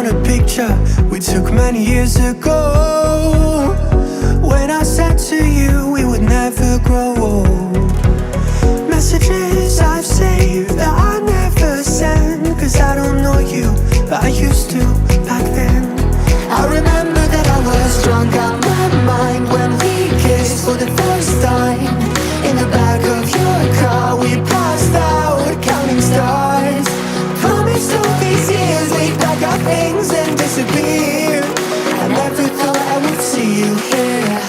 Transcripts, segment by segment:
on a picture we took many years ago, when I said to you we would never grow old. Messages I've saved that I never send, cause I don't know you, but I used to back then. I remember that I was drunk out my mind when we kissed for the first time. In the back of your car we passed out counting stars. Promised all these years we'd pack our things and disappear. I never thought I would see you here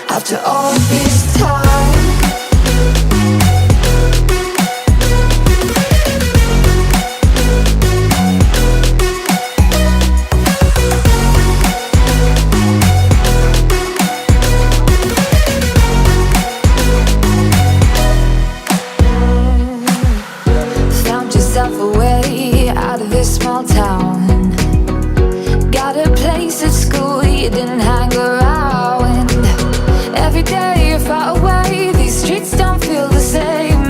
after all this time. Away out of this small town, got a place at school you didn't hang around. Every day you're far away, these streets don't feel the same.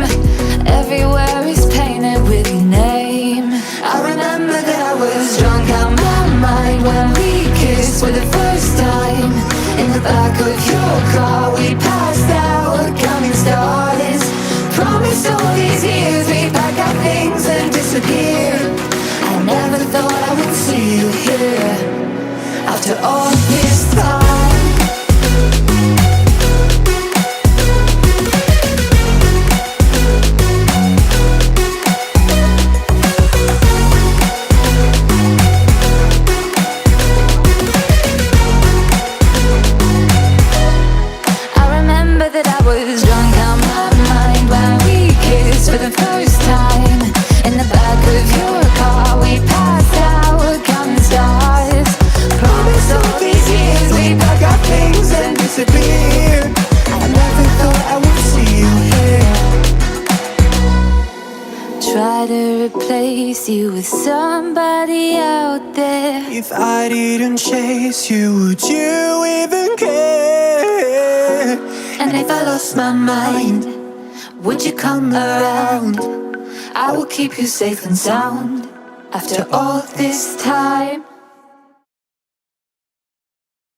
Everywhere is painted with your name. I remember that I was drunk out my mind when we kissed for the first time. In the back of your car we passed out counting stars. Promised all these years we'd pack our things and disappear. I never thought I would see you here after all this time. I remember that I was drunk out my mind when we kissed for the first time. In the back of your car we passed out counting stars. Promised all these years we'd pack our things and disappear. I never thought I would see you here. Try to replace you with somebody out there. If I didn't chase you, would you even care? And if I lost my mind, would you come around? I will keep you safe and sound after all this time.